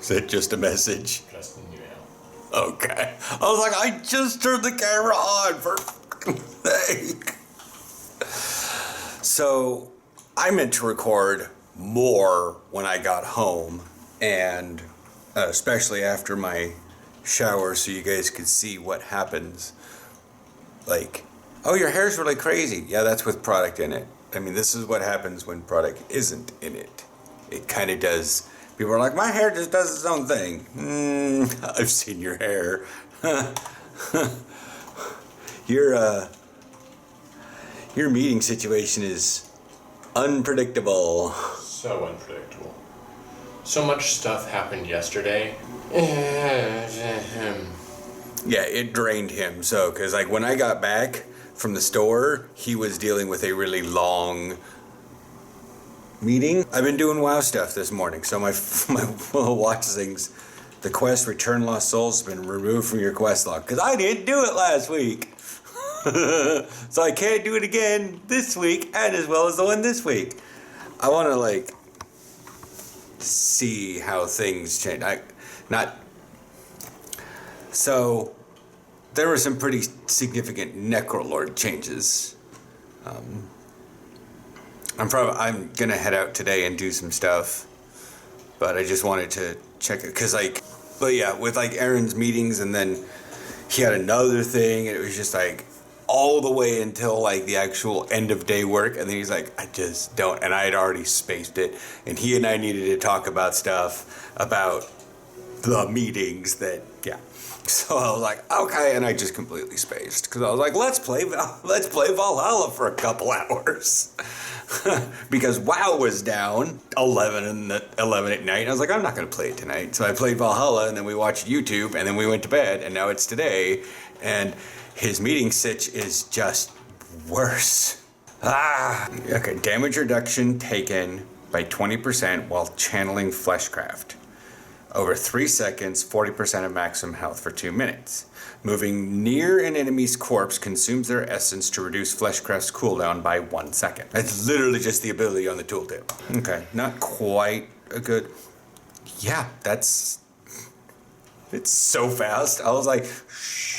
Is that just a message? Just an email. Okay. I was like, I just turned the camera on for fucking sake. So I meant to record more when I got home, and especially after my shower, so you guys could see what happens. Like, oh, your hair's really crazy. Yeah, that's with product in it. I mean, this is what happens when product isn't in it. It kind of does. People are like, my hair just does its own thing. I've seen your hair. Your meeting situation is unpredictable. So unpredictable. So much stuff happened yesterday. Yeah, it drained him. So, because like when I got back from the store, he was dealing with a really long meeting. I've been doing WoW stuff this morning. So my watch things, the quest Return Lost Souls has been removed from your quest log because I didn't do it last week. So I can't do it again this week and as well as the one this week. I want to like see how things change. So there were some pretty significant Necrolord changes. I'm gonna head out today and do some stuff, but I just wanted to check it but yeah, with like Aaron's meetings, and then he had another thing, and it was just like all the way until like the actual end of day work, and then he's like, I just don't, and I had already spaced it, and he and I needed to talk about stuff about the meetings that, yeah. So I was like, okay, and I just completely spaced because I was like, let's play Valhalla for a couple hours. Because WoW was down 11 at night. And I was like, I'm not going to play it tonight. So I played Valhalla, and then we watched YouTube, and then we went to bed, and now it's today, and his meeting sitch is just worse. Okay, damage reduction taken by 20% while channeling Fleshcraft. Over 3 seconds, 40% of maximum health for 2 minutes. Moving near an enemy's corpse consumes their essence to reduce Fleshcraft's cooldown by 1 second. That's literally just the ability on the tooltip. Okay, not quite a good... Yeah, it's so fast. I was like, shh.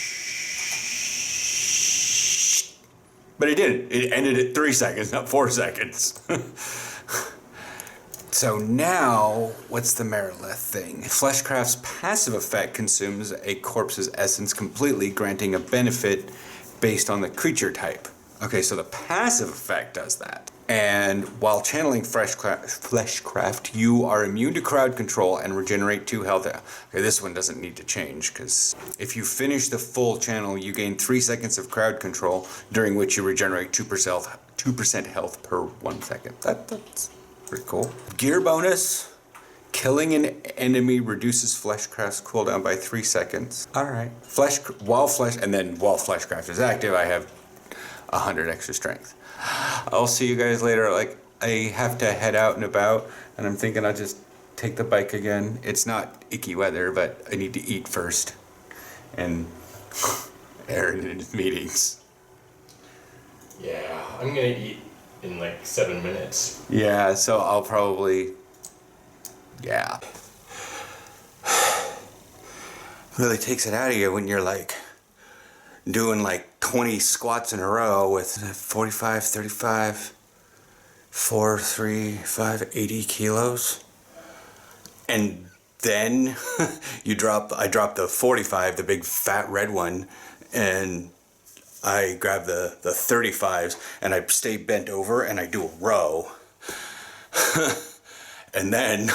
But it didn't. It ended at 3 seconds, not 4 seconds. So now, what's the Merilith thing? Fleshcraft's passive effect consumes a corpse's essence completely, granting a benefit based on the creature type. Okay, so the passive effect does that. And while channeling Fleshcraft, you are immune to crowd control and regenerate 2 health. Okay, this one doesn't need to change, because if you finish the full channel, you gain 3 seconds of crowd control, during which you regenerate 2% health per 1 second. That's pretty cool. Gear bonus. Killing an enemy reduces Fleshcraft's cooldown by 3 seconds. Alright. While Fleshcraft is active, I have 100 extra strength. I'll see you guys later. Like, I have to head out and about, and I'm thinking I'll just take the bike again. It's not icky weather, but I need to eat first. And Aaron in his meetings. Yeah, I'm gonna eat in like 7 minutes. Yeah, so I'll probably... Yeah. Really takes it out of you when you're like doing like 20 squats in a row with 45, 35, 4, 3, 5, 80 kilos. And then I drop the 45, the big fat red one, and I grab the 35s, and I stay bent over, and I do a row. And then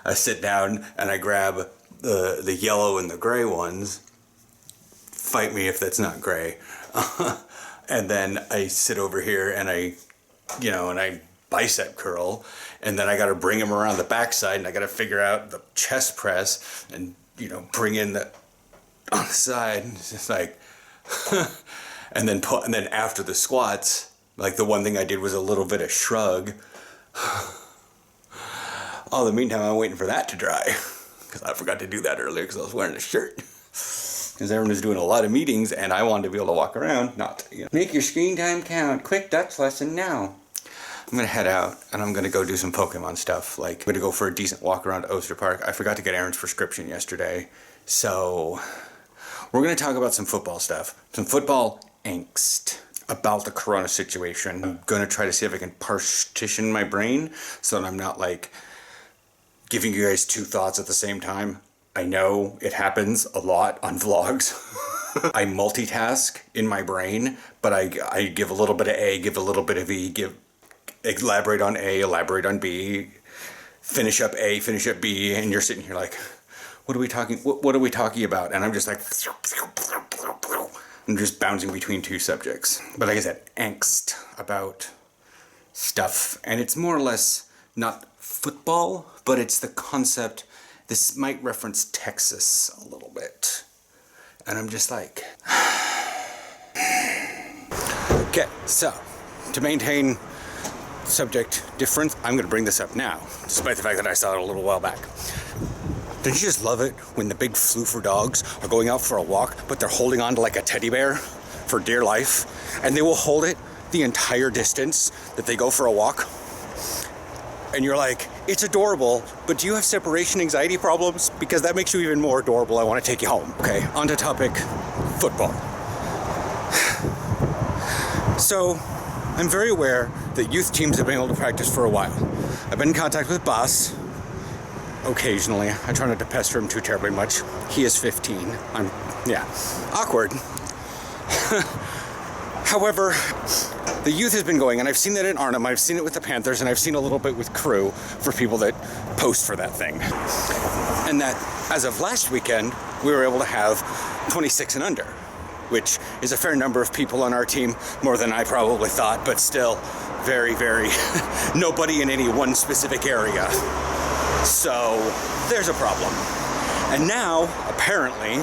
I sit down, and I grab the yellow and the gray ones. Fight me if that's not gray. And then I sit over here, and I bicep curl, and then I got to bring them around the backside, and I got to figure out the chest press, and bring in the on the side. And it's just like... and then after the squats, like the one thing I did was a little bit of shrug. In the meantime, I'm waiting for that to dry, because I forgot to do that earlier because I was wearing a shirt. Because everyone was doing a lot of meetings, and I wanted to be able to walk around, not. Make your screen time count. Quick Dutch lesson now. I'm gonna head out and I'm gonna go do some Pokemon stuff. Like, I'm gonna go for a decent walk around Oyster Park. I forgot to get Aaron's prescription yesterday. So, we're gonna talk about some football stuff. Some football angst about the corona situation. I'm gonna try to see if I can partition my brain so that I'm not like giving you guys two thoughts at the same time. I know it happens a lot on vlogs. I multitask in my brain, but I give a little bit of A, give a little bit of E, elaborate on A, elaborate on B, finish up A, finish up B, and you're sitting here like, what are we talking about? And I'm just like, I'm just bouncing between two subjects. But like I said, angst about stuff, and it's more or less not football, but it's the concept. This might reference Texas a little bit. And I'm just like, okay, so to maintain subject difference, I'm going to bring this up now, despite the fact that I saw it a little while back. Don't you just love it when the big floofer dogs are going out for a walk, but they're holding on to like a teddy bear for dear life, and they will hold it the entire distance that they go for a walk? And you're like, it's adorable, but do you have separation anxiety problems? Because that makes you even more adorable. I want to take you home. Okay, on to topic, football. So, I'm very aware that youth teams have been able to practice for a while. I've been in contact with Boss occasionally. I try not to pester him too terribly much. He is 15. Awkward. However, the youth has been going, and I've seen that in Arnhem, I've seen it with the Panthers, and I've seen a little bit with Crew for people that post for that thing. And that, as of last weekend, we were able to have 26 and under, which is a fair number of people on our team, more than I probably thought, but still very, very nobody in any one specific area. So, there's a problem. And now, apparently,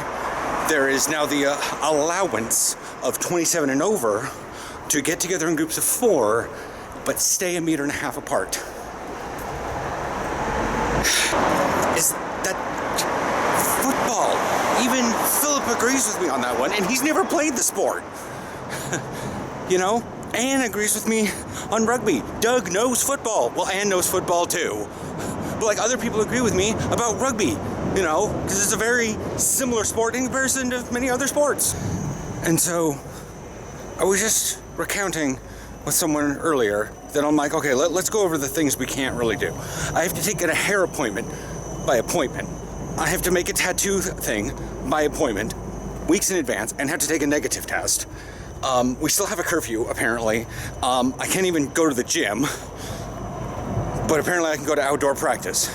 there is now the allowance of 27 and over to get together in groups of 4, but stay 1.5 meters apart. Is that football? Even Philip agrees with me on that one, and he's never played the sport. You know? Ann agrees with me on rugby. Doug knows football. Well, Ann knows football too. But like, other people agree with me about rugby, you know, because it's a very similar sport in comparison to many other sports. And so, I was just recounting with someone earlier that I'm like, okay, let's go over the things we can't really do. I have to get a hair appointment by appointment. I have to make a tattoo thing by appointment, weeks in advance, and have to take a negative test. We still have a curfew, apparently. I can't even go to the gym, but apparently I can go to outdoor practice.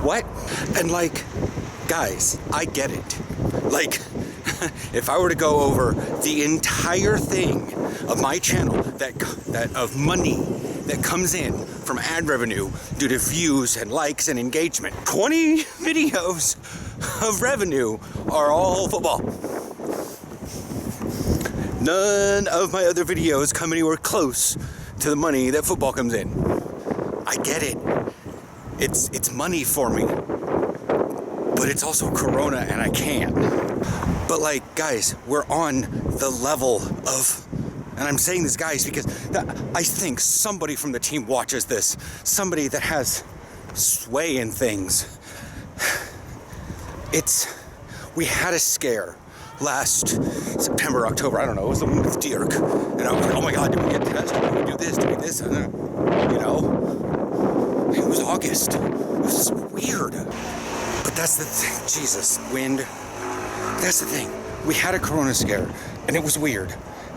What? And like, guys, I get it. Like, if I were to go over the entire thing of my channel, that of money that comes in from ad revenue due to views and likes and engagement, 20 videos of revenue are all football. None of my other videos come anywhere close to the money that football comes in. I get it. It's money for me. But it's also Corona and I can't. But like, guys, we're on the level of, and I'm saying this, guys, because I think somebody from the team watches this. Somebody that has sway in things. We had a scare last September, October, I don't know, it was the one with Dirk. And I was like, oh my God, did we get tested? Did we do this? Did we this? You know? It was August. It was weird. But that's the thing, Jesus, wind. That's the thing. We had a Corona scare, and it was weird.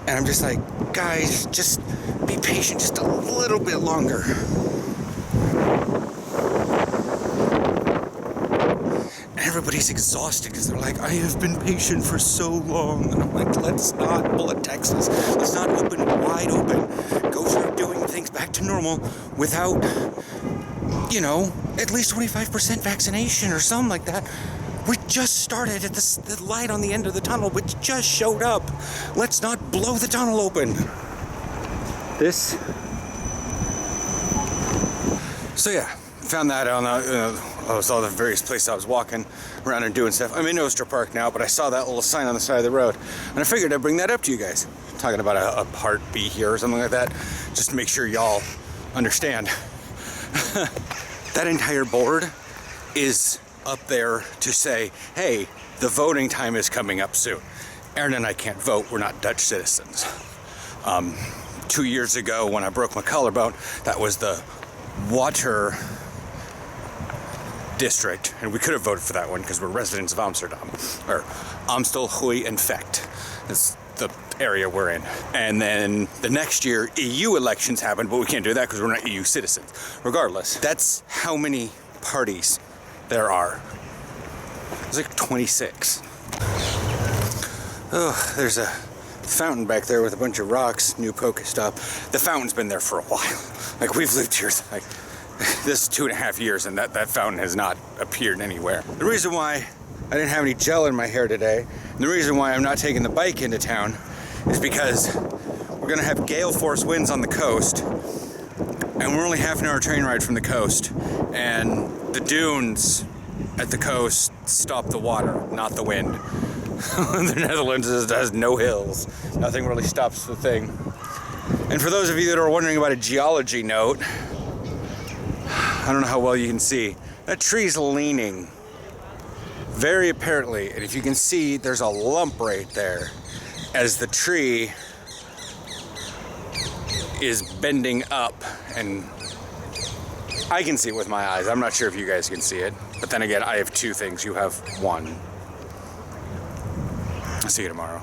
And I'm just like, guys, just be patient just a little bit longer. And everybody's exhausted because they're like, I have been patient for so long. And I'm like, let's not pull a Texas. Let's not open wide open. Go start doing things back to normal without, you know, at least 25% vaccination or something like that. We just started at the light on the end of the tunnel, which just showed up. Let's not blow the tunnel open. So yeah, found that on saw the various places I was walking around and doing stuff. I'm in Oyster Park now, but I saw that little sign on the side of the road, and I figured I'd bring that up to you guys. talking about a part B here or something like that, just to make sure y'all understand. That entire board is up there to say, hey, the voting time is coming up soon. Aaron and I can't vote, we're not Dutch citizens. 2 years ago when I broke my collarbone, that was the water district, and we could have voted for that one because we're residents of Amsterdam, or Amstelgoed and Vecht. It's the area we're in. And then the next year, EU elections happened, but we can't do that because we're not EU citizens. Regardless, that's how many parties there are. There's like 26. Oh, there's a fountain back there with a bunch of rocks, new Pokestop. The fountain's been there for a while. Like, we've lived here like this is 2.5 years, and that fountain has not appeared anywhere. The reason why I didn't have any gel in my hair today, and the reason why I'm not taking the bike into town, is because we're gonna have gale force winds on the coast, and we're only half an hour train ride from the coast, and the dunes at the coast stop the water, not the wind. The Netherlands has no hills. Nothing really stops the thing. And for those of you that are wondering about a geology note, I don't know how well you can see, that tree's leaning very apparently, and if you can see, there's a lump right there as the tree is bending up, and I can see it with my eyes. I'm not sure if you guys can see it, but then again, I have two things, you have one. I'll see you tomorrow.